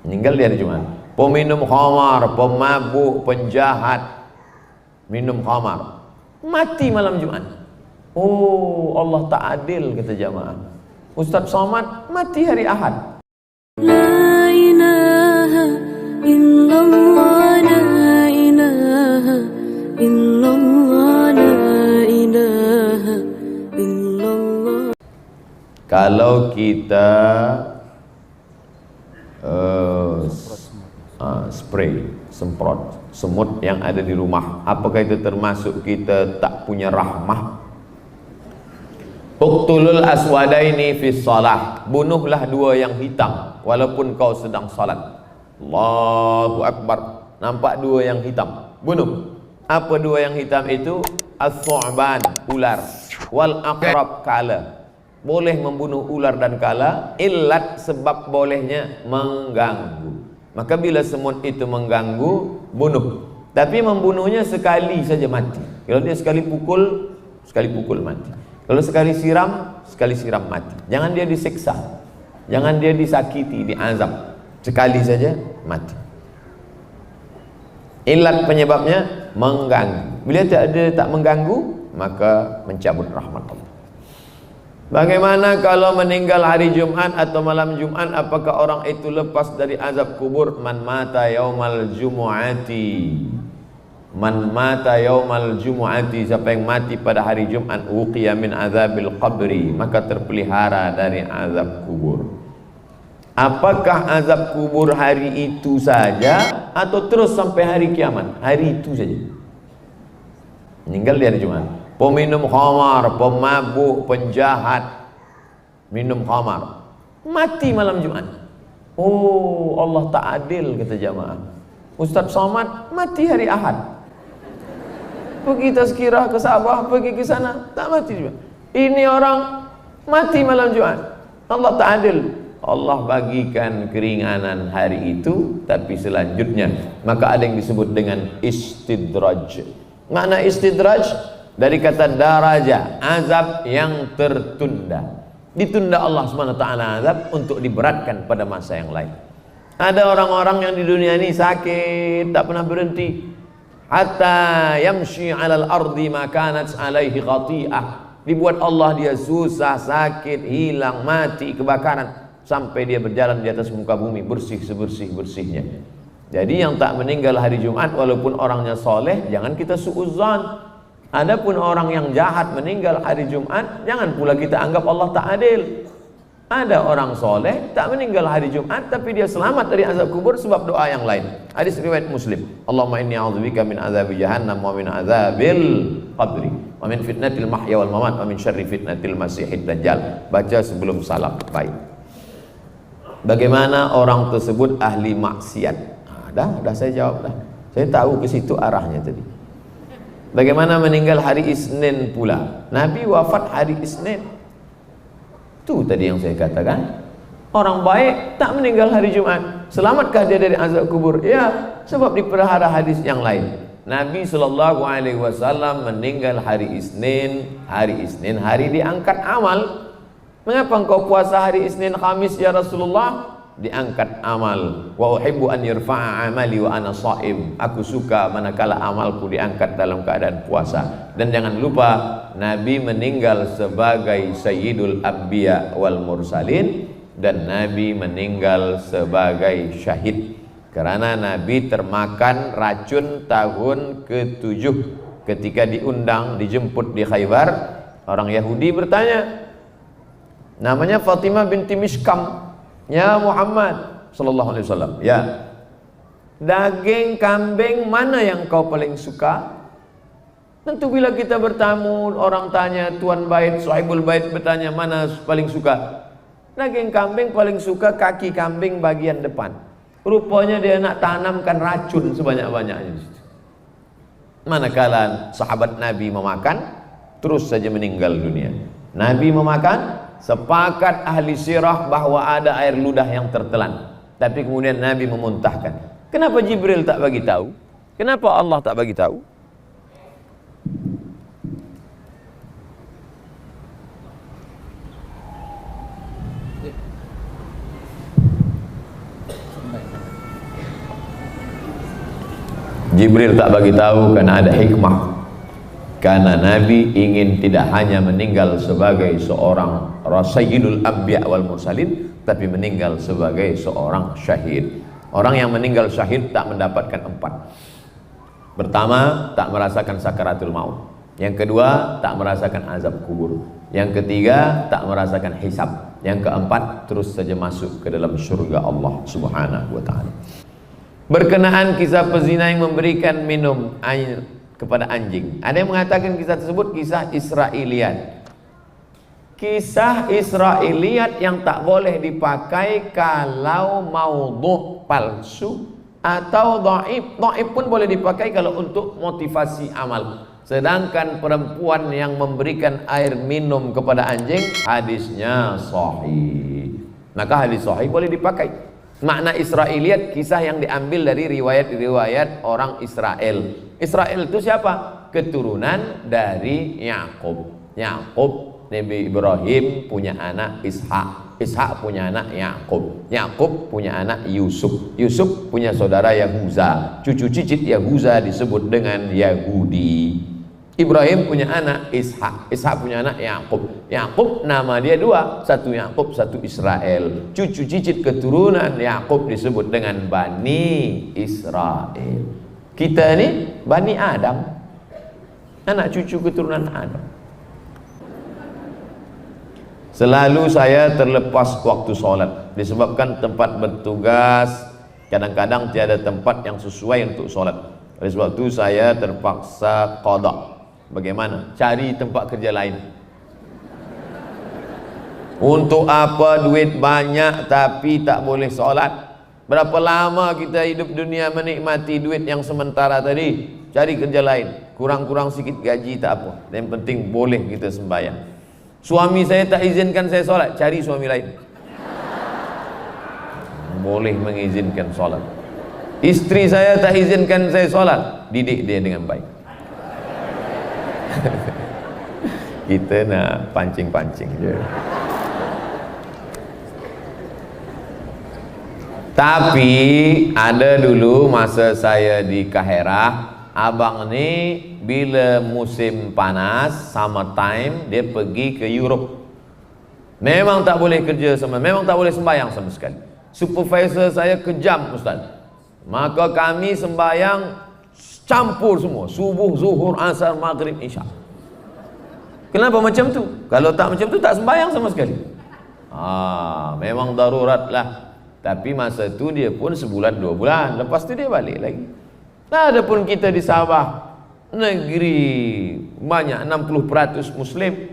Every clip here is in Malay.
Meninggal di hari Jumat. Peminum khamar, pemabuk, penjahat, minum khamar, mati malam Jumat. Oh, Allah tak adil, kata jamaah. Ustaz Somad mati hari Ahad. La ilaha illallah, la ilaha illallah, la ilaha illallah. Kalau kita spray, semprot semut yang ada di rumah, apakah itu termasuk kita tak punya rahmah? Uqtulul aswadaini fi shalah, bunuhlah dua yang hitam walaupun kau sedang salat. Allahu Akbar, nampak dua yang hitam, bunuh. Apa dua yang hitam itu? As-su'ban, ular, wal aqrab, kala. Boleh membunuh ular dan kala, illat sebab bolehnya mengganggu. Maka bila semut itu mengganggu, bunuh. Tapi membunuhnya sekali saja mati. Kalau dia sekali pukul mati. Kalau sekali siram mati. Jangan dia disiksa, jangan dia disakiti, diazab. Sekali saja mati. Illat penyebabnya mengganggu. Bila tak mengganggu, maka mencabut rahmat Allah. Bagaimana kalau meninggal hari Jumat atau malam Jumat, apakah orang itu lepas dari azab kubur? Man mata yaumal jumu'ati, man mata yaumal jumu'ati, siapa yang mati pada hari Jumat, uqiya min azabil qabri, maka terpelihara dari azab kubur. Apakah azab kubur hari itu saja atau terus sampai hari kiamat? Hari itu saja. Meninggal di hari Jumat. Peminum khamar, pemabuk, penjahat, minum khamar, mati malam Jumat. Oh, Allah tak adil, kata jamaah. Ustaz Somad mati hari Ahad. Pergi tazkirah ke Sabah, pergi ke sana, tak mati juga. Ini orang mati malam Jumat. Allah tak adil. Allah bagikan keringanan hari itu, tapi selanjutnya maka ada yang disebut dengan istidraj. Makna istidraj dari kata daraja, azab yang tertunda. Ditunda Allah SWT azab untuk diberatkan pada masa yang lain. Ada orang-orang yang di dunia ini sakit, tak pernah berhenti. Hatta yamshi 'alal ardi ma kanat 'alaihi khati'ah. Dibuat Allah dia susah, sakit, hilang, mati, kebakaran, sampai dia berjalan di atas muka bumi bersih sebersih-bersihnya. Jadi yang tak meninggal hari Jumat walaupun orangnya soleh, jangan kita suudzon. Adapun orang yang jahat meninggal hari Jumat, jangan pula kita anggap Allah tak adil. Ada orang soleh tak meninggal hari Jumat, tapi dia selamat dari azab kubur sebab doa yang lain. Hadis riwayat Muslim. Allahumma inni a'udzubika min azabi jahannam wa min azabil qabri wa min fitnatil mahya wal mamat wa min syarri fitnatil masihid dajjal. Baca sebelum salam. Baik. Bagaimana orang tersebut ahli maksiat? Dah saya jawab dah. Saya tahu ke situ arahnya tadi. Bagaimana meninggal hari Isnin pula? Nabi wafat hari Isnin. Itu tadi yang saya katakan. Orang baik tak meninggal hari Jumat. Selamatkah dia dari azab kubur? Ya, sebab diperhara hadis yang lain. Nabi SAW meninggal hari Isnin. Hari Isnin hari diangkat amal. Mengapa engkau puasa hari Isnin Khamis ya Rasulullah? Diangkat amal. Wa uhibbu an yurfa'a amali wa ana shaim. Aku suka manakala amalku diangkat dalam keadaan puasa. Dan jangan lupa Nabi meninggal sebagai Sayyidul Anbiya wal Mursalin, dan Nabi meninggal sebagai syahid karena Nabi termakan racun tahun ke-7 ketika diundang, dijemput di Khaybar. Orang Yahudi bertanya, namanya Fatimah binti Mishkam, ya Muhammad sallallahu alaihi wasallam, ya, daging kambing mana yang kau paling suka? Tentu bila kita bertamu, orang tanya, tuan bait, sahibul bait bertanya, mana paling suka? Daging kambing paling suka kaki kambing bagian depan. Rupanya dia nak tanamkan racun sebanyak-banyaknya. Manakala sahabat Nabi memakan, terus saja meninggal dunia. Nabi memakan, sepakat ahli sirah bahwa ada air ludah yang tertelan, tapi kemudian Nabi memuntahkan. Kenapa Jibril tak bagi tahu? Kenapa Allah tak bagi tahu? Jibril tak bagi tahu karena ada hikmah. Karena Nabi ingin tidak hanya meninggal sebagai seorang Sayyidul Anbiya wal Mursalin, tapi meninggal sebagai seorang syahid. Orang yang meninggal syahid tak mendapatkan 4. Pertama, tak merasakan sakaratul maut. Yang kedua, tak merasakan azab kubur. Yang ketiga, tak merasakan hisab. Yang keempat, terus saja masuk ke dalam surga Allah Subhanahu wa ta'ala. Berkenaan kisah pezina yang memberikan minum air kepada anjing, ada yang mengatakan kisah tersebut kisah Israiliyat. Kisah Israiliyat yang tak boleh dipakai kalau maudhu' palsu atau dhaif. Dhaif pun boleh dipakai kalau untuk motivasi amal. Sedangkan perempuan yang memberikan air minum kepada anjing, hadisnya sahih. Maka hadis sahih boleh dipakai. Makna Israiliyat, kisah yang diambil dari riwayat-riwayat orang Israel. Israel itu siapa? Keturunan dari Yakub. Yakub, Nabi Ibrahim punya anak Ishak. Ishak punya anak Yakub. Yakub punya anak Yusuf. Yusuf punya saudara Yahuza. Cucu cicit Yahuza disebut dengan Yahudi. Ibrahim punya anak Ishak. Ishak punya anak Yakub. Yakub nama dia 2, satu Yakub, satu Israel. Cucu cicit keturunan Yakub disebut dengan Bani Israel. Kita ini Bani Adam, anak cucu keturunan Adam. Selalu saya terlepas waktu sholat disebabkan tempat bertugas kadang-kadang tiada tempat yang sesuai untuk sholat. Oleh sebab itu saya terpaksa qada. Bagaimana? Cari tempat kerja lain. Untuk apa duit banyak tapi tak boleh sholat? Berapa lama kita hidup dunia menikmati duit yang sementara tadi? Cari kerja lain. Kurang-kurang sikit gaji tak apa. Yang penting boleh kita sembahyang. Suami saya tak izinkan saya sholat, cari suami lain. Boleh mengizinkan sholat. Istri saya tak izinkan saya sholat, didik dia dengan baik. Kita nak pancing-pancing je. Tapi ada dulu masa saya di Kaherah, abang ni bila musim panas, summertime, dia pergi ke Europe. Memang tak boleh kerja sama, memang tak boleh sembahyang sama sekali. Supervisor saya kejam, Ustaz. Maka kami sembahyang campur semua, subuh, zuhur, asar, maghrib, isya. Kenapa macam tu? Kalau tak macam tu tak sembahyang sama sekali. Memang darurat lah. Tapi masa tu dia pun sebulan 2 bulan, lepas tu dia balik lagi. Adapun kita di Sabah, negeri banyak 60% Muslim,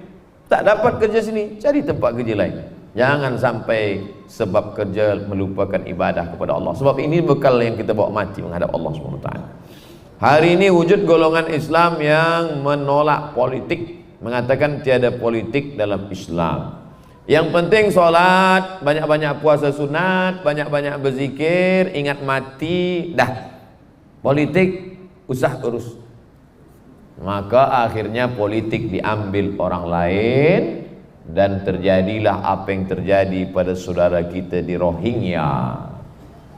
tak dapat kerja sini, cari tempat kerja lain. Jangan sampai sebab kerja melupakan ibadah kepada Allah. Sebab ini bekal yang kita bawa mati menghadap Allah SWT. Hari ini wujud golongan Islam yang menolak politik, mengatakan tiada politik dalam Islam. Yang penting solat, banyak-banyak puasa sunat, banyak-banyak berzikir, ingat mati, dah. Politik usah urus. Maka akhirnya politik diambil orang lain, dan terjadilah apa yang terjadi pada saudara kita di Rohingya.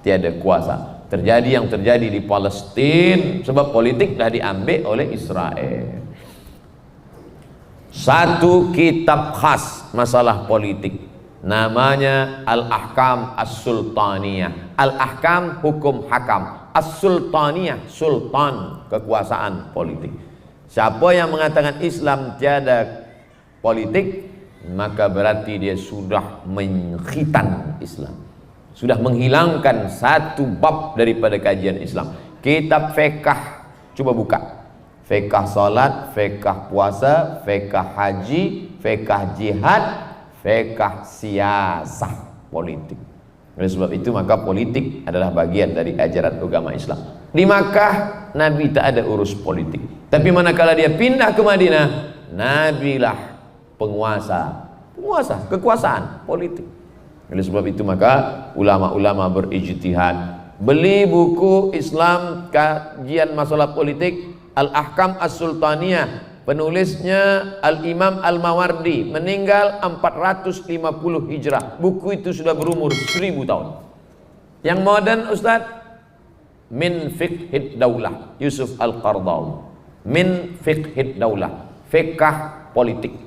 Tiada kuasa. Terjadi yang terjadi di Palestin sebab politik dah diambil oleh Israel. Satu kitab khas masalah politik, namanya Al-Ahkam As-Sultaniyah. Al-Ahkam hukum hakam, As-Sultaniyah sultan, kekuasaan politik. Siapa yang mengatakan Islam tiada politik, maka berarti dia sudah mengkhitan Islam, sudah menghilangkan satu bab daripada kajian Islam. Kitab fiqh, coba buka. Fiqh salat, fiqh puasa, fiqh haji, fiqh jihad, fiqh siasah, politik. Oleh sebab itu maka politik adalah bagian dari ajaran agama Islam. Di Makkah Nabi tak ada urus politik. Tapi manakala dia pindah ke Madinah, Nabi lah penguasa, kekuasaan politik. Oleh sebab itu maka ulama-ulama berijtihad. Beli buku Islam kajian masalah politik, Al-Ahkam As-Sultaniyah, penulisnya Al-Imam Al-Mawardi, meninggal 450 Hijrah. Buku itu sudah berumur 1000 tahun. Yang modern Ustaz, min fiqhid daulah, Yusuf Al-Qaradawi. Min fiqhid daulah, fikah politik.